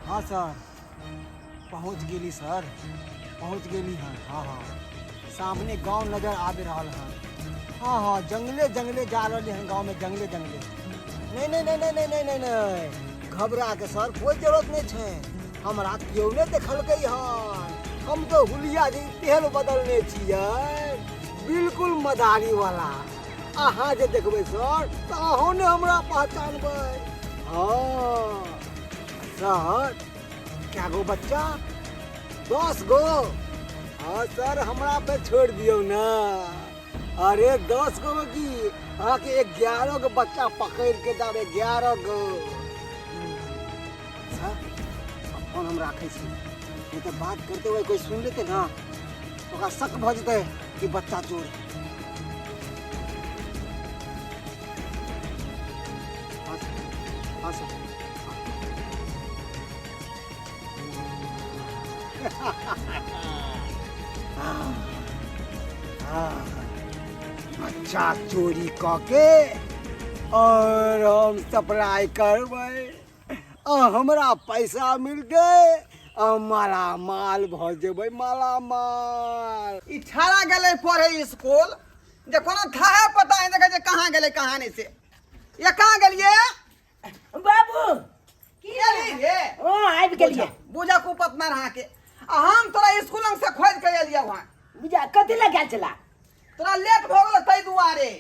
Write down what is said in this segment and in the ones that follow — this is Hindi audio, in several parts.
हाँ सर, पहुँच गेली सर, पहुँच गेली हैं। हाँ हाँ, सामने गांव नजर आ रहा है। हाँ हाँ, जंगले जंगले जा रहे हैं, गांव में जंगले जंगले। नहीं नहीं नहीं नहीं नहीं नहीं नहीं नहीं, घबरा के सर कोई जरूरत नहीं है। हमरा क्यों नहीं देखल गई है, हम तो हुलिया जी तेल बदलने छियै, बिल्कुल मदारी वाला। अहाँ जे देखबै सर तो अहों ने हमरा पहचानबै। हाँ सर, क्या गो बच्चा? 10 गो? हाँ सर, हमरा पे छोड़ दियो ना। अरे 10 गो में की, आके 11 गो बच्चा पकड़ के जाबे, 11 गो। सर, अब फोन हम राखे छी, नहीं तो बात करते हुए कोई सुन लेते ना तो ओकरा शक भ जेतै कि बच्चा चोर है। हाँ सर, हाँ सर। बच्चा चोरी करके और हम सप्लाई करबै, हमरा पैसा मिल गए, माला माल भ जेबै, माला माल। ई छाड़ा गेले पढ़े स्कूल, जे कोनो थाहे पता नहीं देखे जे कहाँ गेले कहाँ नहीं से। ये कहाँ गेलिए बाबू? की गेली रे? ओ आबि गेलिए। बुझा कुपत ना रहा के आ हम तोरा स्कूल से खोज के एलिया वहां। बुझा कथी लगा चला? तोरा लेट भ गेल तै दुआरे।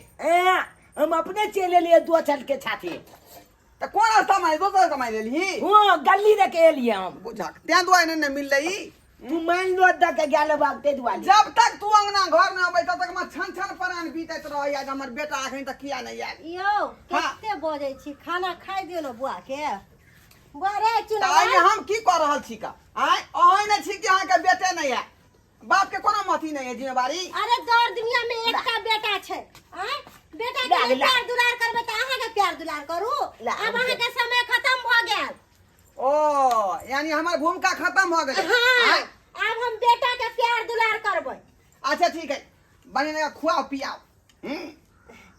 हम अपने चले लिए दो चल के छाती। त कोन रास्ता में दोसर कमाई लेली? हां, गली रे के लिए हम। बुझा त्या दुआरे नहीं मिल रही। तू मान लो द के गेल बागते दुआरे। जब तक तू अंगना घर में अबै तब तक हम छन छन प्राण बीतत रह। आज हमर बेटा अखन तक किया नहीं आयल? यो कते बजै छी, खाना खाइ दियो न बुआ के। बुआ रे चुना ताई हम की कर रहल छी का? आय ओहै न छी कि अहाँ के बेटे नहीं है, बाप के कोनो मथी नहीं है जिम्मेवारी। अरे दौड़ दुनिया में एकटा बेटा छै। आय बेटा के प्यार दुलार करबै त अहाँ के प्यार दुलार करू। अब अहाँ के समय खत्म भ गेल। ओ यानी हमार भूमिका खत्म हो गई। हां, अब हम बेटा के प्यार दुलार करबै। अच्छा ठीक है, बने खुआओ पियाओ।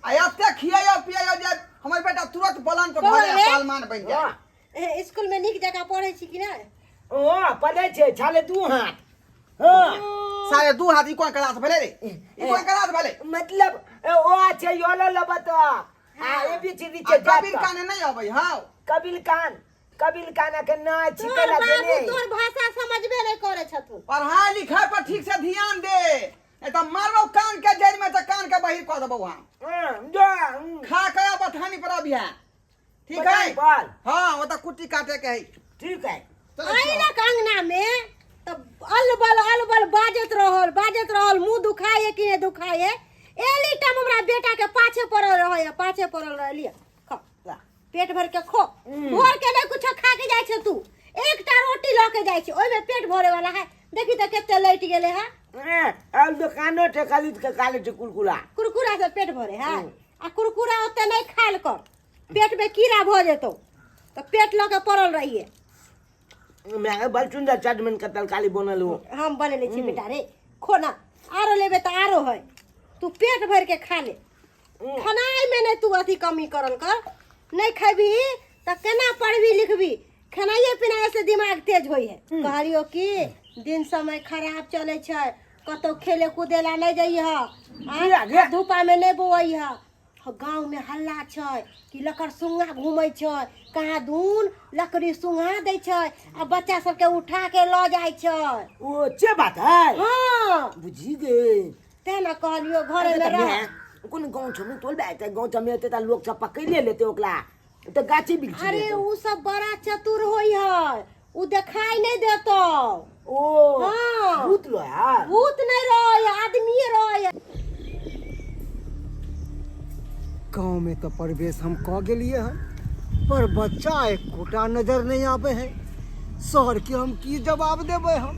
आया ते खियाओ पियाओ जे हमर बेटा तुरंत बलन पे भले सालमान बन जाए। स्कूल में निक जगह पढ़ै छी कि नहीं? ओ पढ़े छे, छाले 2 हाथ। हां, सारे 2 हाथ। ई कोन क्लास भेले रे? ई कोन क्लास भेले? मतलब ओ छे योलो लबत आ ए बीच नीचे जात। कबीर काने नहीं आबै। हां, कबीर कान के ना छिके तोर लगे बाबू ने। तोर भाषा समझबे नहीं करे छथुन। पढ़ाई लिखाई पर ठीक से ध्यान दे, नहीं तो मारबो कान के जड़ में, तो कान के बहिर कर देबो वहां। जो खा के बथानी पर अभी है, ठीक है? हां, वो तो कुट्टी काटे के है। ठीक है। आइना अंगना में तब अलबल बाजत रहल, मुंह दुखाए कि नहीं दुखाए। एली टाइम हमरा बेटा के पाछे पड़ल रहलिए। खा पेट भर के खो, भोर के नहीं कुछ खा के जाय छ तू। एकटा रोटी ल के जाय छ, ओय में पेट भरे वाला है। देखी त केते लैट गेले है। अब दुकानो ठे खरीद के खा ले कुरकुरा से पेट भरे है। आ कुरकुरा ओते नहीं खायल कर, पेट में कीड़ा भ जेतो तो पेट ल के पड़ल रहिए। मैं बल सुंदर चटमन का तरकारी बनल हो। हम बनेले छी बेटा रे, खो ना। आरो लेबे त आरो है, तू पेट भर के खा ले। खानाई में नहीं तू अथी कमी करल कर। नहीं खेबी त केना पढ़बी लिखबी? खानाइए पिनाइए से दिमाग तेज होई है। कहलियो कि दिन समय खराब चले छै, कतो खेले कूदे ला नहीं जइह, धूपा में नहीं बोइह। गांव में हल्ला छै कि लकड़ सुंगा घूमै छै, कहाँ दून लकड़ी सुंगा दै छै आ बच्चा सब के उठा के ल जाय छै। ओ चे बात है। हां, बुझी गए। ते ना कहलियो घरे में रह। कोन गांव छ में तोल बैठे, गांव छ में त लोग सब पकड़ ले लेते ओकला, तो गाछी बिछ। अरे उ सब बड़ा चतुर होई है, उ दिखाई नहीं देतो। ओ हां, भूत लो यार। भूत नहीं रहे, आदमी रहे। गाँव में तो प्रवेश हम कह गेलिए हैं, पर बच्चा एक कोटा नजर नहीं आवे है। सर के हम की जवाब देवे? हम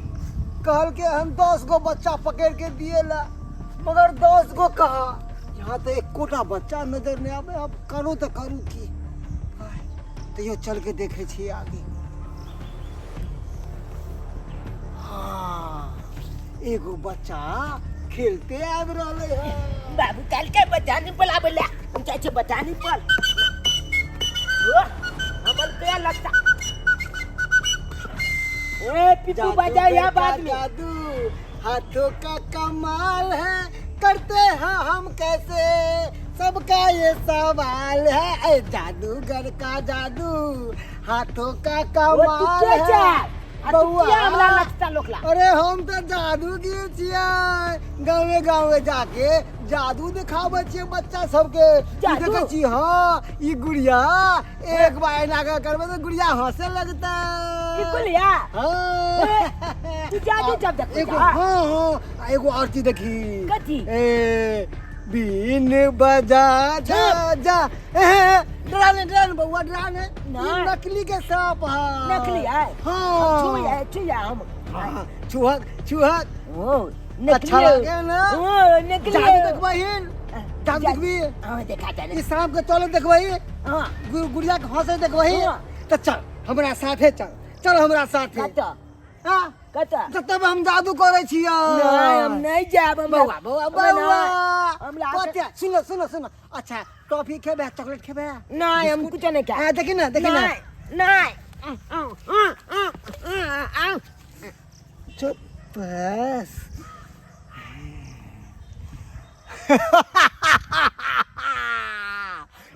कहल के हम 10 गो बच्चा पकड़ के दिए ला, मगर 10 गो कहा, यहाँ तो एक कोटा बच्चा नजर नहीं आवे। अब करूँ तो करूँ की? तो यो चल के देखे छी आगे। हाँ, एगो बच्चा खेलते आब रहले है। बाबू कल के बचानी पला बोला, ऊंचा से बचानी पल। ओ हमर पे लगता। ए पिट्टू बजा या बाद में। जादू हाथों का कमाल है, करते हैं हम कैसे, सबका ये सवाल है। ए जादूगर का जादू हाथों का वो तू कमाल के जा है। बउआ हमरा लगता लोकला। अरे हम तो जादूगर छियै, गाँवे गाँवे जाके जादू दिखावे छियै बच्चा सबके। जादू? देखे छी हाँ ई गुड़िया एक बार एना के करबे तो गुड़िया हंसे लगता। बिल्कुलिया हाँ तू जादू जब देख एगो हाँ हाँ एगो और चीज देखी। कथी? ए बीन बजा जा जा डराने बउआ डराने। ना। ई नकली के सांप है। नकली है? हाँ छुया हम। हाँ, चूहक चूहक ओ अच्छा लगे ना? ओ नकली जादू देखबहिन, जादू देखबी। हां देखा जाने। ई सांप के चले देखबही, हां गुड़िया के हंसे देखबही। हाँ। तो चल हमरा साथे चल, चल हमरा साथे। कता हाँ कता तब हम जादू करे छियै। नहीं हम नहीं जाब हम। बउआ बउआ बउआ हम ला- कते सुनो सुनो सुनो। अच्छा टॉफी खेबे, चॉकलेट खेबे? नहीं हम कुछ नहीं क्या। हाँ देखी ना देखी ना। नहीं चुप बस।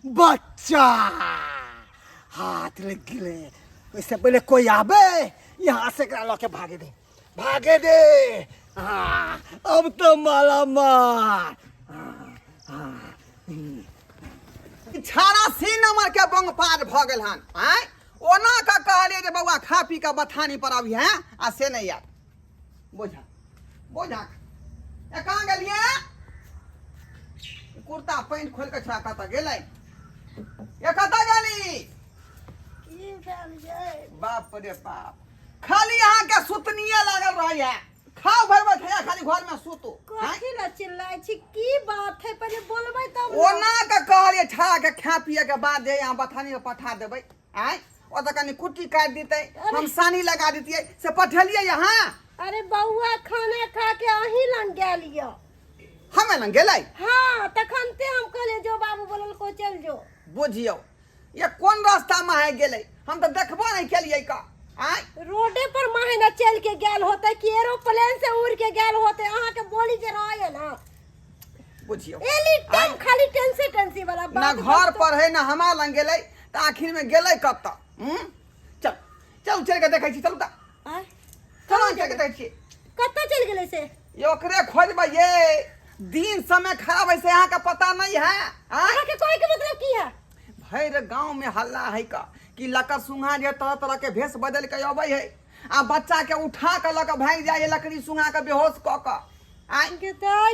बच्चा हाथ लग गए। इससे पहले कोई आबे यहाँ से करा लो के भागे दे, भागे दे। हाँ अब तो माला मार। छाड़ा सी नंबर के बंग पार भ गेल हन। आय ओना का कहलिए जे बउआ खा पी के बथानी पर अभी हैं आ से नहीं यार। बोझा बोझा ए कहां गेलिए? कुर्ता पैंट खोल के छा कत गेलै? ए कत गेली? बाप रे बाप, खाली यहाँ के सुतनिए लागल रही है। खाओ भर बैठे खाली घर में सुतो। कथी ला चिल्लाय छी? की बात है पहले बोलबै तब ना। ओना के कहलिए छा के खा पिए के बाद जे यहाँ बथानी में पठा देबै। आय ओ त कनी कुट्टी काट देते, हम सानी लगा देतिए से पठेलिए यहाँ। अरे बउआ खाना खा के अहीं लंग गेल यो। हमें लंग गेलै। हाँ तखन ते हम कहले जो बाबू बोलल को चल जो। बुझियो ये कौन रास्ता में है गेलै, हम तो देखबो नहीं केलिए का। आय रोडे पर महीना चल के गेल होते कि एरोप्लेन से उड़ के गेल होते। अहाँ के बोली जे रहे ना बुझियो एली टाइम खाली टेंसी वाला ना बात। घर पर है ना हमार लंग गेलै त आखिर में गेलै कत। चल चल चल के देखै छी। चलू त आय चलो चल के देखै छी। कत्ता चल गेले से? ये ओकरे खोजबै ये दिन समय खराब है से यहाँ का पता नहीं है। आय अहाँ के कोई के मतलब की है? भैर गांव में हल्ला है का कि लकर सुंघा जे तरह तरह के भेष बदल के अबै है आ बच्चा के उठा के लक भाग जाए लकड़ी सुंघा के बेहोश क के। आय गेताय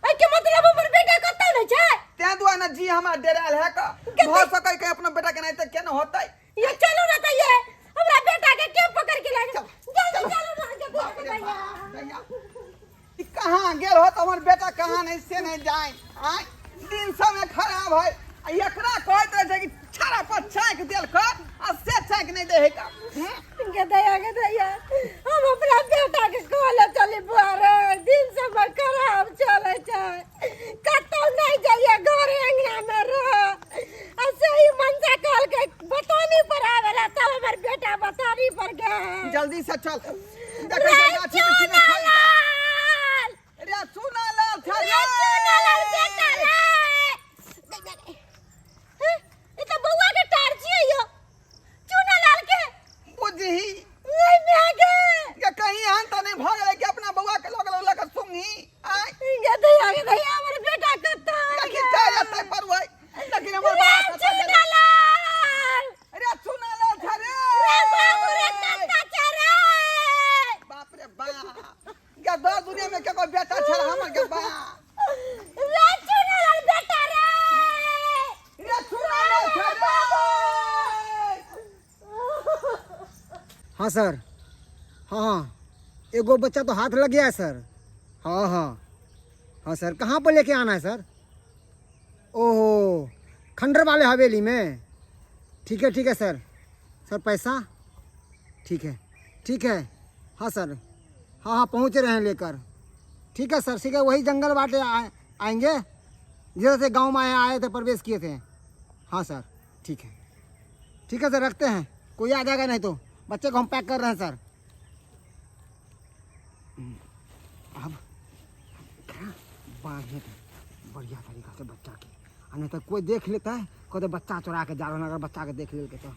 आई के मतलब हमर बेटा कत्ता नै छै? ते दुआ न जी हमरा डेराल है का भ सकै के अपना बेटा के नहीं त केना होतै। ये चलो ना त ये हमरा बेटा के के पकड़ के ले जाओ। चलो ना के भैया। कहाँ गेल हो तो हमर बेटा कहाँ नहीं से नहीं जाए। आय दिन समय खराब है एकरा कहत रहे छै कि छाड़ा पर छाक देल कर आ से छाक नहीं दे है का। गेदया हम अपना बेटा के कहले चली बुआरे दिन समय खराब चले छै कतौ नहीं जाइए घर अंगना में रह। ऐसे ही मनसा कल के बतानी पर आवेला तब हमर बेटा बतानी पर गए। जल्दी से चल देखै छै गाछी में सीने खाई रे सुना लाल था रे बेटा रे ये तो बउआ के टार छियै यो चूना लाल के बुझही नहीं मागे के कहीं हन त नहीं भ गेलै कि अपना बउआ के लग लग के सुंगी। आय गेदया हमर बेटा कत्ता देखि चाहे तै पर होय लेकिन हमर बात चूना लाल अरे सुना लाल था रे बाबू रे कत्ता चरे बाप रे बाप के दो दुनिया में के को बेटा छड़ हमर के बा रे चूना लाल बेटा रे रे सुना लाल था रे। हाँ सर, हाँ एगो बच्चा तो हाथ लग गया है सर। हाँ हाँ हाँ सर, कहाँ पर लेके आना है सर? ओहो खंडर वाले हवेली में। ठीक है सर। सर पैसा ठीक है। हाँ सर, हाँ पहुँच रहे हैं लेकर। ठीक है सर, ठीक है वही जंगल बाटे आएंगे जिधर से गांव में आए थे, प्रवेश किए थे। हाँ सर ठीक है सर, रखते हैं। कोई आ जाएगा नहीं तो बच्चे को हम पैक कर रहे हैं सर। अब बांधे बढ़िया तरीका से बच्चा के, नहीं तो कोई देख लेता है कहते बच्चा चुरा के जा रहा है, अगर बच्चा के देख ले तो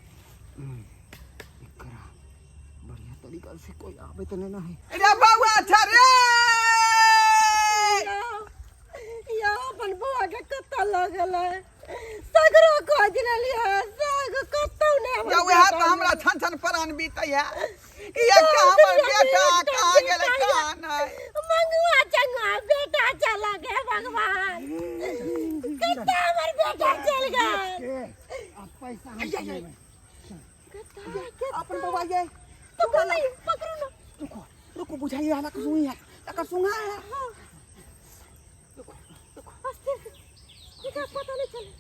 बढ़िया तरीका से कोई आवे तो नहीं ना है। अरे बउआ अच्छा रे या अपन बुआ के कत्ता लगल है, सगरो कह दिलिया, सग कत्तो ने या वह तो हमरा छन छन परान बीतै है कि ये का हमर बेटा कहां गेलै कहां नहीं। मंगुआ चंगुआ बेटा चला गया भगवान, कत्ता हमर बेटा चल गया। अब पैसा हम देंगे। अपन बउआ ये पकड़ो नहीं, पकड़ो ना। रुको रुको बुझाइए वाला को सुई है लका सुंगा है। अस्ते इधर पता नहीं चले।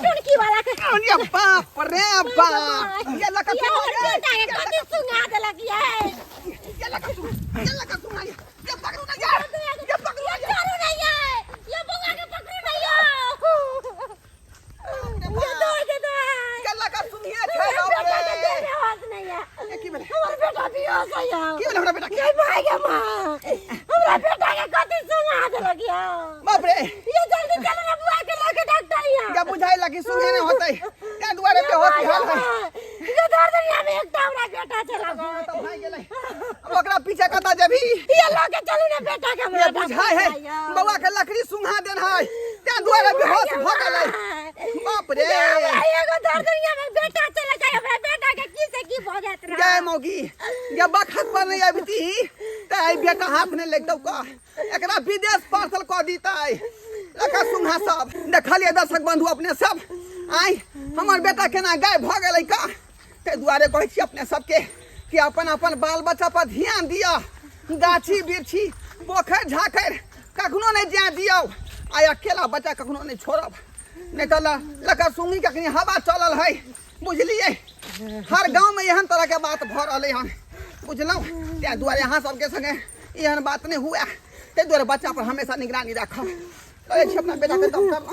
टुनकी वाला के ये बाप रे बाप ये लका ये और बेटा के कति सुंगा देलक ये लका सुंगा ये पकड़ू ना यार ये पकड़ू ना करू नहीं ये बुआ के पकड़ू नहीं ये दौड़ के दे ये लका सुंगिया बेटा छे के देने होश नहीं है। ये की भेलै हमर बेटा बेहोश है यार। की भेलै हमरा बेटा ये भाई के मां हमरा बेटा के कति सुंगा देलक ये। बाप रे ये जल्दी चलो ना बुआ के लेके डॉक्टर यहाँ। ये बुझाई लगी सुंगे नहीं होतै या दुआरे पे होत हाल है। ये दौड़ दुनिया में एक हमरा बेटा चला गया। तो भाई गेलै अब ओकरा पीछे कता जेबी ये लेके चलो ना बेटा के ये हमरा बुझाई है बउआ के लकड़ी सुंघा देन है त्या दुआरे बेहोश भ गेलै। बाप रे एगो दौड़ दुनिया में बेटा चला जाए हमरा बेटा के की से की भ जात रहा। जय मौगी ये बखत पर नहीं आबती त आई बेटा हाथ में लेतौ का एकरा विदेश पार्सल क दीतै लका सुंघा सब देखलिए दर्शक बंधु अपने सब आई हमर बेटा केना गायब भ गेलै का ते दुआरे कहै छी अपने सबके कि अपन अपन बाल बच्चा पर ध्यान दिया, गाछी बिरछी पोखर झाखर कखनो नहीं जा दियो, आ अकेला बच्चा कखनो नहीं छोड़ब नहीं तो लका सुंगी के कहीं हवा चलल है बुझलिए। हर गांव में एहन तरह के बात भ रहले हन बुझलौ त्या दुआरे यहाँ सबके संगे एहन बात नहीं हुआ ते दुआरे बच्चा पर हमेशा निगरानी राखब। कहै छी अपना बेटा के डॉक्टर लग